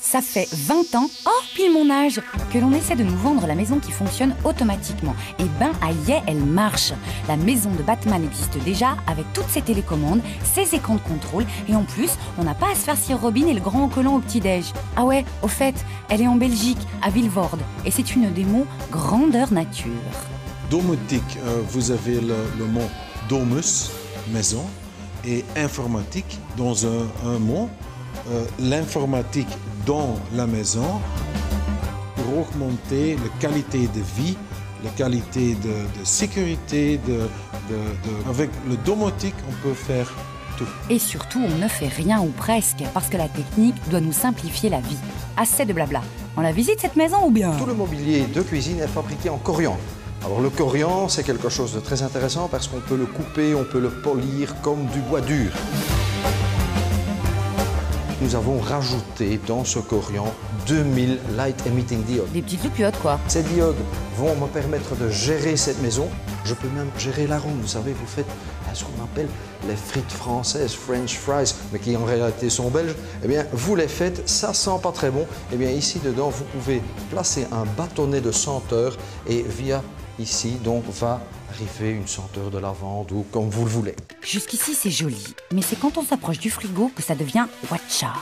Ça fait 20 ans, pile mon âge, que l'on essaie de nous vendre la maison qui fonctionne automatiquement. Et ben, aïe, elle marche. La maison de Batman existe déjà avec toutes ses télécommandes, ses écrans de contrôle et en plus, on n'a pas à se farcir Robin et le grand collant au petit-déj. Ah ouais, au fait, elle est en Belgique, à Vilvoorde, et c'est une démo grandeur nature. Domotique, vous avez le mot domus, maison, et informatique dans un mot. L'informatique dans la maison pour augmenter la qualité de vie, la qualité de sécurité. Avec le domotique, on peut faire tout. Et surtout, on ne fait rien ou presque, parce que la technique doit nous simplifier la vie. Assez de blabla. On la visite cette maison ou bien? Tout le mobilier de cuisine est fabriqué en corian. Alors le corian, c'est quelque chose de très intéressant parce qu'on peut le couper, on peut le polir comme du bois dur. Nous avons rajouté dans ce corian 2000 light emitting diodes. Des petites loupiottes, quoi. Ces diodes vont me permettre de gérer cette maison. Je peux même gérer l'arôme. Vous savez, vous faites ce qu'on appelle les frites françaises, French fries, mais qui en réalité sont belges. Eh bien, vous les faites, ça sent pas très bon. Eh bien, ici dedans, vous pouvez placer un bâtonnet de senteur et via ici, donc, va arriver une senteur de lavande ou comme vous le voulez. Jusqu'ici, c'est joli, mais c'est quand on s'approche du frigo que ça devient watcha.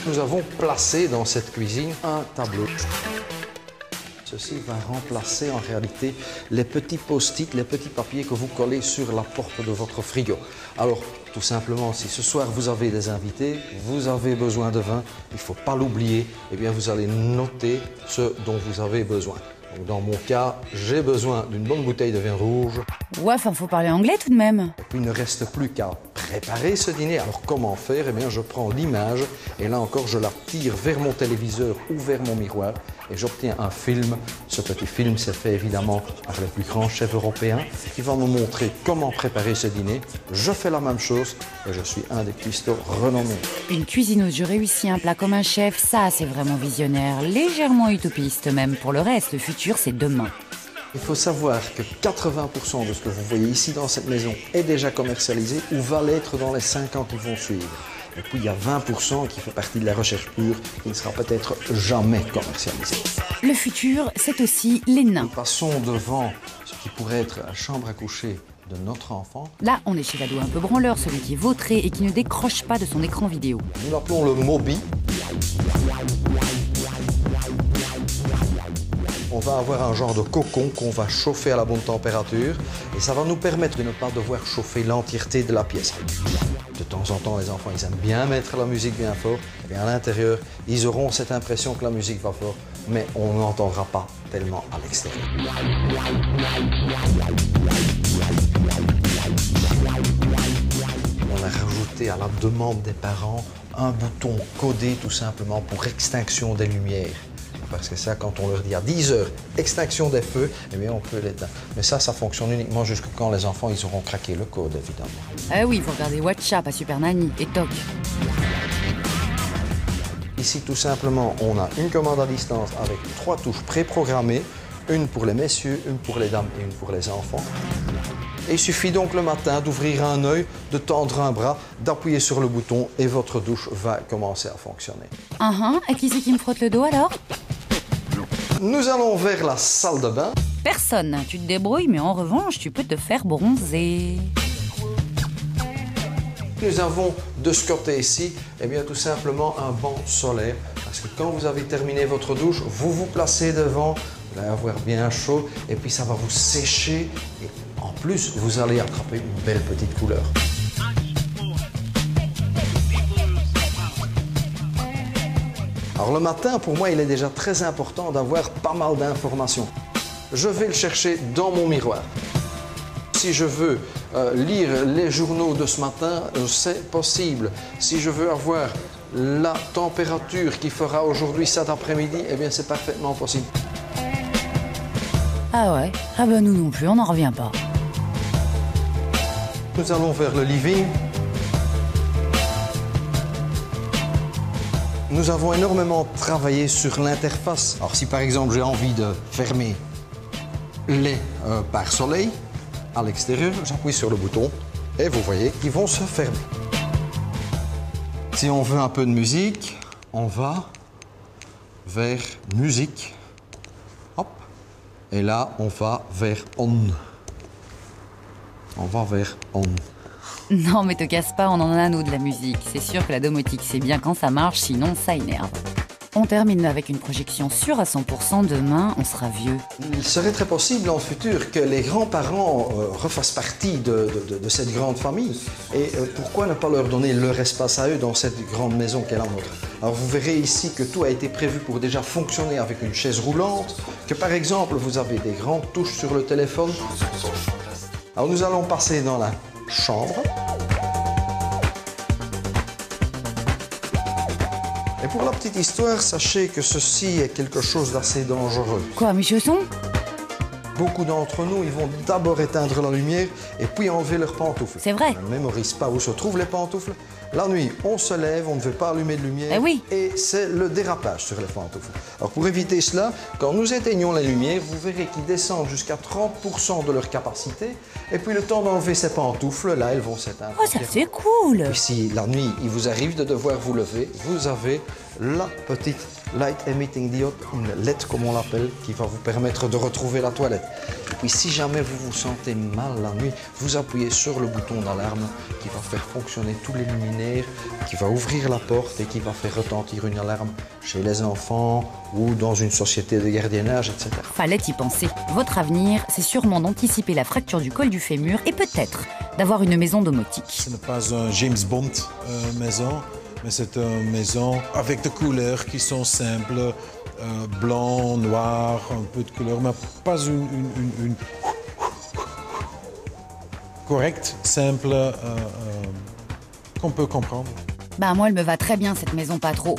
Nous avons placé dans cette cuisine un tableau. Ceci va remplacer en réalité les petits post-it, les petits papiers que vous collez sur la porte de votre frigo. Alors, tout simplement, si ce soir vous avez des invités, vous avez besoin de vin, il ne faut pas l'oublier, eh bien vous allez noter ce dont vous avez besoin. Donc, dans mon cas, j'ai besoin d'une bonne bouteille de vin rouge. Ouais, enfin, faut parler anglais tout de même. Et puis, il ne reste plus qu'à préparer ce dîner. Alors, comment faire? Eh bien, je prends l'image et là encore, je la tire vers mon téléviseur ou vers mon miroir et j'obtiens un film. Ce petit film, c'est fait évidemment par le plus grand chef européen qui va me montrer comment préparer ce dîner. Je fais la même chose et je suis un des cuistots renommés. Une cuisineuse, je réussis un plat comme un chef, ça c'est vraiment visionnaire, légèrement utopiste même. Pour le reste, le futur c'est demain. Il faut savoir que 80% de ce que vous voyez ici dans cette maison est déjà commercialisé ou va l'être dans les 5 ans qui vont suivre. Et puis il y a 20% qui fait partie de la recherche pure qui ne sera peut-être jamais commercialisé. Le futur, c'est aussi les nains. Nous passons devant ce qui pourrait être la chambre à coucher de notre enfant. Là, on est chez l'ado un peu branleur, celui qui est vautré et qui ne décroche pas de son écran vidéo. Nous l'appelons le Mobi. On va avoir un genre de cocon qu'on va chauffer à la bonne température et ça va nous permettre de ne pas devoir chauffer l'entièreté de la pièce. De temps en temps, les enfants, ils aiment bien mettre la musique bien fort. Et bien à l'intérieur, ils auront cette impression que la musique va fort, mais on n'entendra pas tellement à l'extérieur. On a rajouté à la demande des parents un bouton codé tout simplement pour extinction des lumières. Parce que ça, quand on leur dit à 10 heures, extinction des feux, eh bien on peut l'éteindre. Mais ça fonctionne uniquement jusqu'à quand les enfants ils auront craqué le code, évidemment. Ah oui, il faut regarder Watcha, pas Super Nanny, et toc. Ici, tout simplement, on a une commande à distance avec 3 touches préprogrammées, une pour les messieurs, une pour les dames et une pour les enfants. Et il suffit donc le matin d'ouvrir un œil, de tendre un bras, d'appuyer sur le bouton et votre douche va commencer à fonctionner. Et qui c'est qui me frotte le dos alors? Nous allons vers la salle de bain. Personne, tu te débrouilles, mais en revanche, tu peux te faire bronzer. Nous avons de ce côté ici, eh bien tout simplement un banc solaire. Parce que quand vous avez terminé votre douche, vous vous placez devant, vous allez avoir bien chaud et puis ça va vous sécher. Et en plus, vous allez attraper une belle petite couleur. Alors le matin, pour moi, il est déjà très important d'avoir pas mal d'informations. Je vais le chercher dans mon miroir. Si je veux lire les journaux de ce matin, c'est possible. Si je veux avoir la température qui fera aujourd'hui cet après-midi, eh bien c'est parfaitement possible. Ah ouais? Ah ben nous non plus, on n'en revient pas. Nous allons vers le living. Nous avons énormément travaillé sur l'interface. Alors si par exemple j'ai envie de fermer les pare-soleil à l'extérieur, j'appuie sur le bouton et vous voyez qu'ils vont se fermer. Si on veut un peu de musique, on va vers musique. Hop. Et là, on va vers on. On va vers on. Non, mais te casse pas, on en a nous de la musique. C'est sûr que la domotique, c'est bien quand ça marche, sinon ça énerve. On termine avec une projection sûre à 100%. Demain, on sera vieux. Il serait très possible en futur que les grands-parents refassent partie de cette grande famille. Et pourquoi ne pas leur donner leur espace à eux dans cette grande maison qu'est la nôtre? Alors vous verrez ici que tout a été prévu pour déjà fonctionner avec une chaise roulante, que par exemple vous avez des grandes touches sur le téléphone. Alors nous allons passer dans la chambre. Et pour la petite histoire, sachez que ceci est quelque chose d'assez dangereux. Quoi, mes chaussons? Beaucoup d'entre nous, ils vont d'abord éteindre la lumière et puis enlever leurs pantoufles. C'est vrai. On ne mémorise pas où se trouvent les pantoufles. La nuit, on se lève, on ne veut pas allumer de lumière. Eh oui. Et c'est le dérapage sur les pantoufles. Alors pour éviter cela, quand nous éteignons la lumière, vous verrez qu'ils descendent jusqu'à 30% de leur capacité. Et puis le temps d'enlever ces pantoufles, là, elles vont s'éteindre. Oh, ça c'est cool. Et si la nuit, il vous arrive de devoir vous lever, vous avez la petite Light Emitting Diode, une LED comme on l'appelle, qui va vous permettre de retrouver la toilette. Et puis si jamais vous vous sentez mal la nuit, vous appuyez sur le bouton d'alarme qui va faire fonctionner tous les luminaires, qui va ouvrir la porte et qui va faire retentir une alarme chez les enfants ou dans une société de gardiennage, etc. Fallait y penser. Votre avenir, c'est sûrement d'anticiper la fracture du col du fémur et peut-être d'avoir une maison domotique. Ce n'est pas un James Bond maison, mais c'est une maison avec des couleurs qui sont simples, blanc, noir, un peu de couleur, mais pas une correcte, simple, qu'on peut comprendre. Bah moi, elle me va très bien cette maison, pas trop.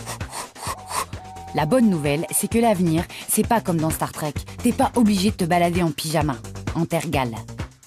La bonne nouvelle, c'est que l'avenir, c'est pas comme dans Star Trek. T'es pas obligé de te balader en pyjama, en terre gale.